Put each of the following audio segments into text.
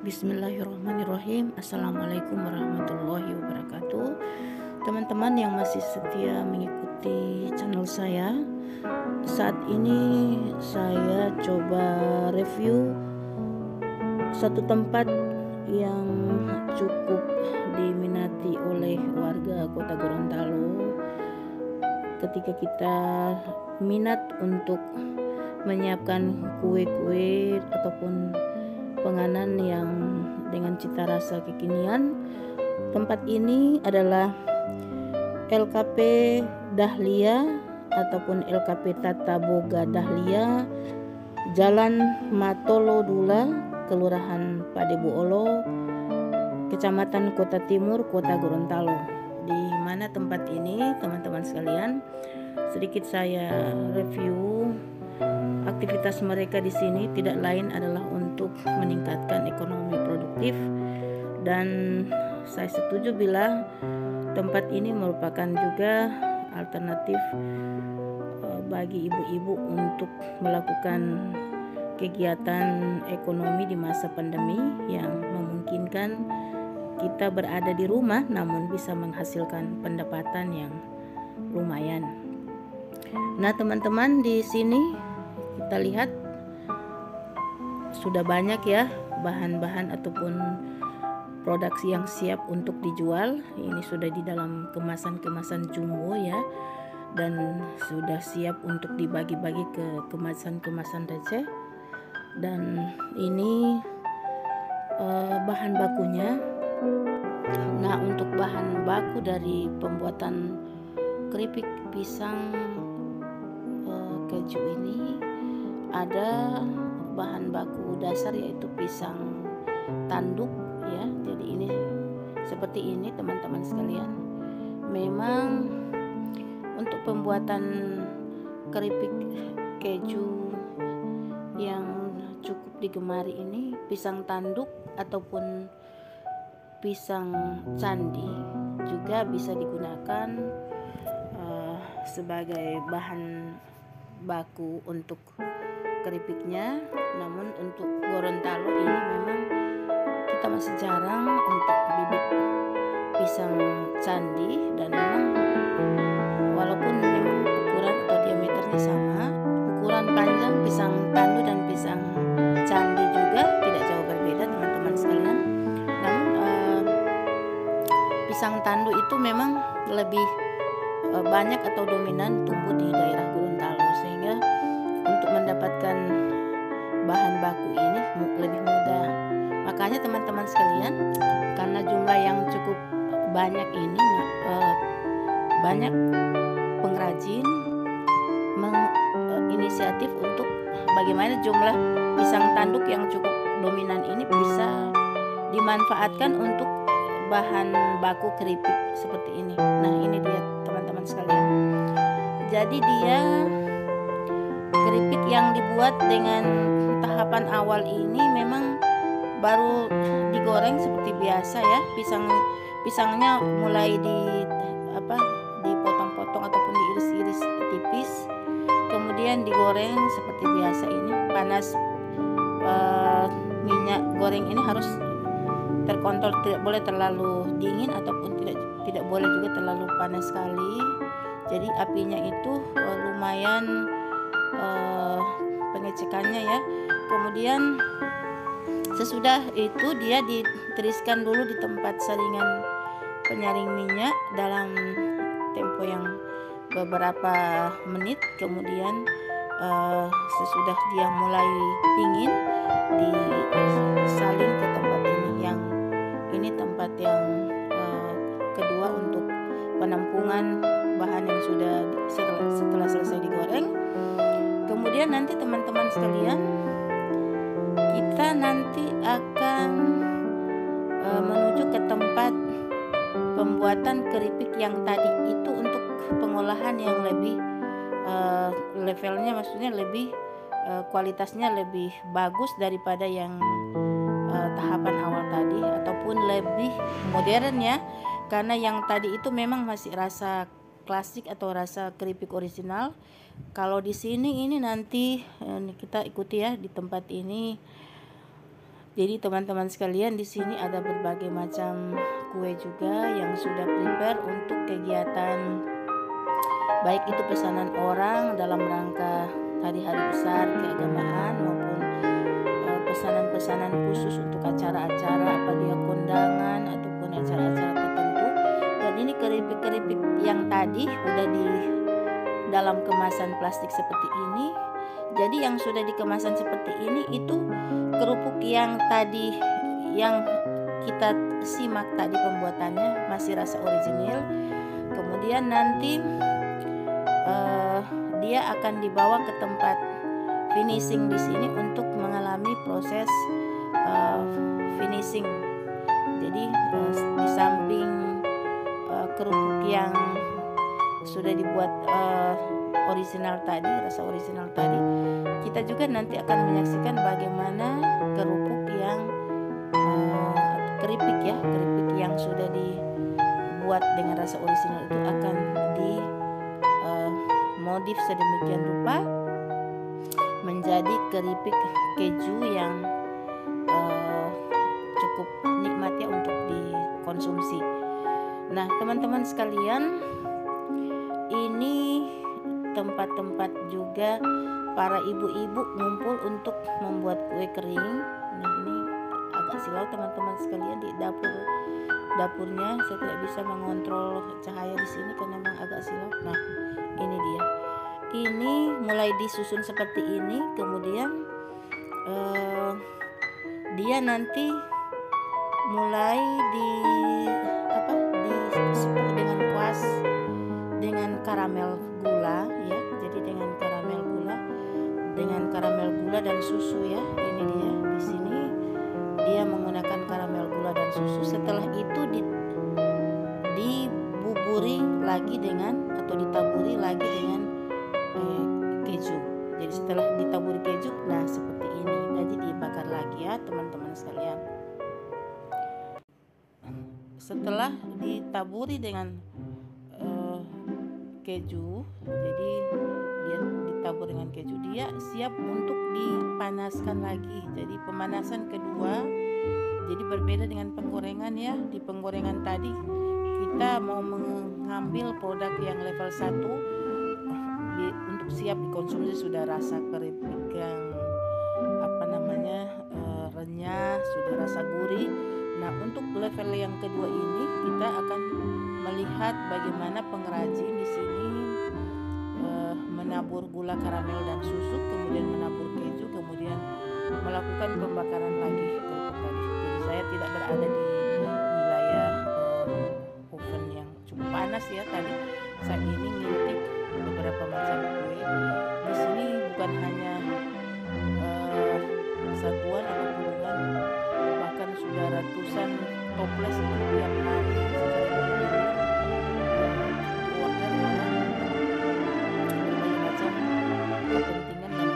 Bismillahirrahmanirrahim. Assalamualaikum warahmatullahi wabarakatuh. Teman-teman yang masih setia mengikuti channel saya, saat ini saya coba review satu tempat yang cukup diminati oleh warga Kota Gorontalo ketika kita minat untuk menyiapkan kue-kue ataupun penganan yang dengan cita rasa kekinian. Tempat ini adalah LKP Dahlia ataupun LKP Tata Boga Dahlia, Jalan Matolo Dula, Kelurahan Padebuolo, Kecamatan Kota Timur, Kota Gorontalo. Di mana tempat ini, teman-teman sekalian, sedikit saya review. Aktivitas mereka di sini tidak lain adalah untuk meningkatkan ekonomi produktif, dan saya setuju bila tempat ini merupakan juga alternatif bagi ibu-ibu untuk melakukan kegiatan ekonomi di masa pandemi yang memungkinkan kita berada di rumah namun bisa menghasilkan pendapatan yang lumayan. Nah, teman-teman, di sini kita lihat sudah banyak ya bahan-bahan ataupun produk yang siap untuk dijual. Ini sudah di dalam kemasan-kemasan jumbo ya, dan sudah siap untuk dibagi-bagi ke kemasan-kemasan receh. Dan ini bahan bakunya. Nah, untuk bahan baku dari pembuatan keripik pisang keju ini ada bahan baku dasar yaitu pisang tanduk ya. Jadi ini seperti ini, teman-teman sekalian. Memang untuk pembuatan keripik keju yang cukup digemari ini, pisang tanduk ataupun pisang candi juga bisa digunakan sebagai bahan baku untuk keripiknya. Namun untuk Gorontalo ini memang kita masih jarang untuk bibit pisang candi, dan memang walaupun memang ukuran atau diameternya sama, ukuran panjang pisang tandu dan pisang candi juga tidak jauh berbeda, teman-teman sekalian. Namun pisang tandu itu memang lebih banyak atau dominan tumbuh di daerah Gorontalo, sehingga untuk mendapatkan bahan baku ini lebih mudah. Makanya teman-teman sekalian, karena jumlah yang cukup banyak ini, banyak pengrajin menginisiatif untuk bagaimana jumlah pisang tanduk yang cukup dominan ini bisa dimanfaatkan untuk bahan baku keripik seperti ini. Nah, ini dia teman-teman sekalian. Jadi dia keripik yang dibuat dengan tahapan awal ini memang baru digoreng seperti biasa ya. Pisangnya mulai dipotong-potong ataupun diiris-iris tipis, kemudian digoreng seperti biasa ini. Panas minyak goreng ini harus terkontrol, tidak boleh terlalu dingin ataupun tidak boleh juga terlalu panas sekali. Jadi apinya itu lumayan pengecekannya ya. Kemudian sesudah itu dia ditiriskan dulu di tempat saringan penyaring minyak dalam tempo yang beberapa menit. Kemudian sesudah dia mulai dingin, disalin ke tempat ini. Yang ini tempat yang kedua untuk penampungan bahan yang sudah setelah selesai digoreng. Kemudian nanti teman-teman sekalian, kita nanti akan menuju ke tempat pembuatan keripik yang tadi itu untuk pengolahan yang lebih levelnya, maksudnya lebih kualitasnya lebih bagus daripada yang tahapan awal tadi, ataupun lebih modern ya, karena yang tadi itu memang masih rasa klasik atau rasa keripik original. Kalau di sini ini nanti kita ikuti ya di tempat ini. Jadi teman-teman sekalian, di sini ada berbagai macam kue juga yang sudah prepare untuk kegiatan, baik itu pesanan orang dalam rangka hari-hari besar keagamaan maupun pesanan-pesanan khusus untuk acara-acara, apa dia kondangan ataupun acara-acara tertentu. Dan ini keripik-keripik yang tadi udah di dalam kemasan plastik seperti ini. Jadi yang sudah di kemasan seperti ini itu kerupuk yang tadi yang kita simak tadi pembuatannya masih rasa original. Kemudian nanti dia akan dibawa ke tempat finishing di sini untuk mengalami proses finishing. Jadi di samping kerupuk yang sudah dibuat original tadi, rasa original tadi, kita juga nanti akan menyaksikan bagaimana kerupuk yang keripik yang sudah dibuat dengan rasa original itu akan di modif sedemikian rupa menjadi keripik keju yang cukup nikmat ya untuk dikonsumsi. Nah teman-teman sekalian, ini tempat-tempat juga para ibu-ibu ngumpul untuk membuat kue kering. Nah ini agak silau teman-teman sekalian, di dapurnya saya tidak bisa mengontrol cahaya di sini karena memang agak silau. Nah ini dia, ini mulai disusun seperti ini, kemudian dia nanti mulai disepuh dengan kuas dengan karamel gula ya. Jadi dengan karamel gula dan susu ya. Ini dia di sini dia menggunakan karamel gula dan susu. Setelah itu dibuburi lagi dengan atau ditaburi lagi dengan keju. Jadi setelah ditaburi keju, nah seperti ini. Jadi dibakar lagi ya teman-teman sekalian. Setelah ditaburi dengan keju, jadi dia ditabur dengan keju, dia siap untuk dipanaskan lagi. Jadi pemanasan kedua, jadi berbeda dengan penggorengan ya. Di penggorengan tadi kita mau mengambil produk yang level 1 untuk siap dikonsumsi, sudah rasa keripik yang renyah, sudah rasa gurih. Nah untuk level yang kedua ini kita akan melihat bagaimana pengrajin di sini menabur gula karamel dan susu, kemudian menabur keju, kemudian melakukan pembakaran lagi kerupuk tadi. Jadi saya tidak berada di wilayah oven yang cukup panas ya tadi. Saya ini ngintip beberapa macam kue. Di sini bukan hanya satuan atau puluhan, bahkan sudah ratusan toples itu tiap hari secara order berbagai macam kepentingan dan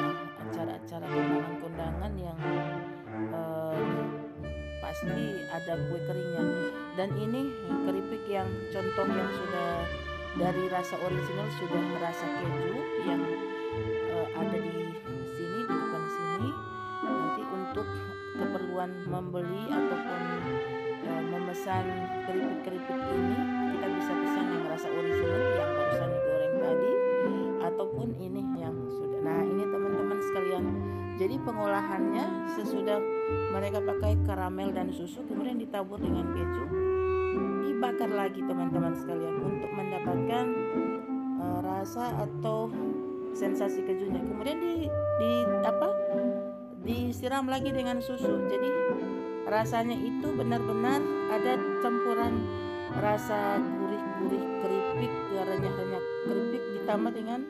acara-acara kondangan yang pasti ada kue keringnya. Dan ini keripik yang contoh yang sudah dari rasa original, sudah merasa keju yang ada di sini, di depan sini. Nanti untuk keperluan membeli ataupun memesan keripik-keripik ini, kita bisa pesan yang rasa original yang barusan digoreng tadi, ataupun ini yang sudah. Nah ini teman-teman sekalian, jadi pengolahannya sesudah mereka pakai karamel dan susu, kemudian ditabur dengan keju, dibakar lagi teman-teman sekalian untuk mendapatkan rasa atau sensasi kejunya. Kemudian disiram lagi dengan susu. Jadi rasanya itu benar-benar ada campuran rasa gurih-gurih keripik, renyah-renyah keripik ditambah dengan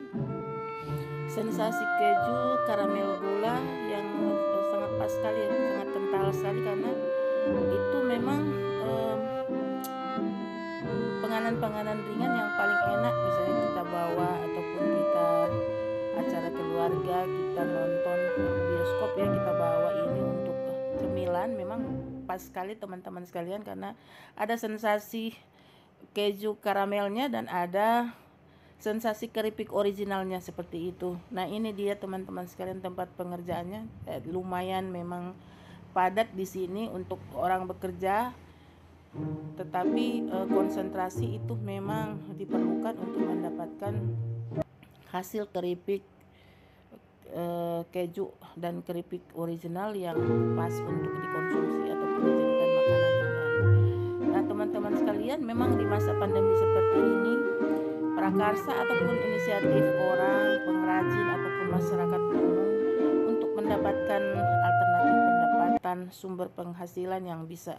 sensasi keju, karamel gula yang sangat pas sekali, sangat kental sekali, karena itu memang penganan-penganan ringan yang paling enak. Misalnya kita bawa ataupun kita acara keluarga, kita nonton bioskop ya, kita bawa ini untuk cemilan bersamaan memang pas sekali teman-teman sekalian, karena ada sensasi keju karamelnya dan ada sensasi keripik originalnya seperti itu. Nah, ini dia teman-teman sekalian tempat pengerjaannya. Lumayan memang padat di sini untuk orang bekerja, tetapi konsentrasi itu memang diperlukan untuk mendapatkan hasil keripik keju dan keripik original yang pas untuk dikonsumsi ataupun dijadikan makanan ringan. Nah, teman-teman sekalian, memang di masa pandemi seperti ini, prakarsa ataupun inisiatif orang, pengrajin ataupun masyarakat umum untuk mendapatkan alternatif pendapatan, sumber penghasilan yang bisa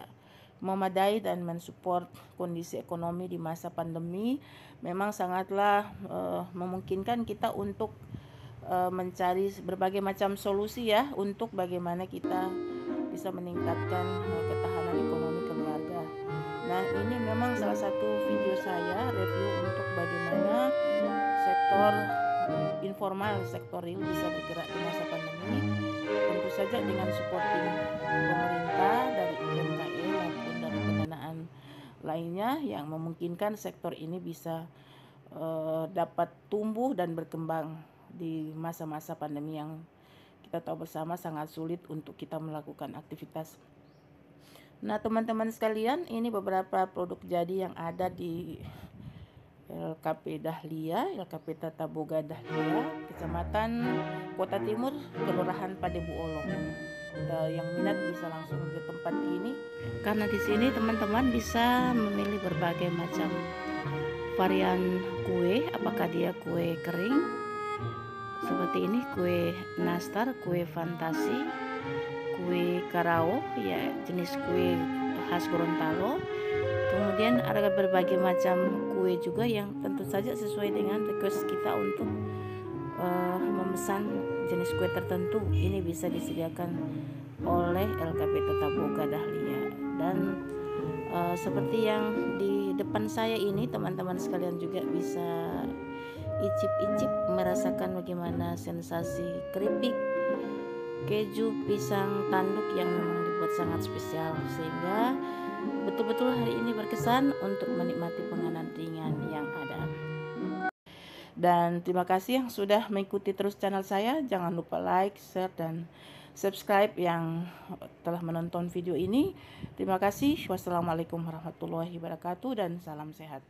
memadai dan mensupport kondisi ekonomi di masa pandemi memang sangatlah memungkinkan kita untuk mencari berbagai macam solusi ya, untuk bagaimana kita bisa meningkatkan ketahanan ekonomi keluarga. Nah, ini memang salah satu video saya review untuk bagaimana sektor informal, sektor real bisa bergerak di masa pandemi, tentu saja dengan supporting pemerintah dari UMKM maupun dari pendanaan lainnya yang memungkinkan sektor ini bisa dapat tumbuh dan berkembang di masa-masa pandemi yang kita tahu bersama sangat sulit untuk kita melakukan aktivitas. Nah, teman-teman sekalian, ini beberapa produk jadi yang ada di LKP Dahlia, LKP Tata Boga Dahlia, Kecamatan Kota Timur, Kelurahan Padebu Olong. Yang minat bisa langsung ke tempat ini, karena di sini teman-teman bisa memilih berbagai macam varian kue, apakah dia kue kering seperti ini, kue nastar, kue fantasi, kue karao ya, jenis kue khas Gorontalo. Kemudian ada berbagai macam kue juga yang tentu saja sesuai dengan request kita untuk memesan jenis kue tertentu. Ini bisa disediakan oleh LKP Tata Boga Dahlia. Dan seperti yang di depan saya ini, teman-teman sekalian juga bisa icip-icip merasakan bagaimana sensasi keripik keju pisang tanduk yang memang dibuat sangat spesial, sehingga betul-betul hari ini berkesan untuk menikmati penganan ringan yang ada. Dan terima kasih yang sudah mengikuti terus channel saya. Jangan lupa like, share, dan subscribe yang telah menonton video ini. Terima kasih. Wassalamualaikum warahmatullahi wabarakatuh dan salam sehat.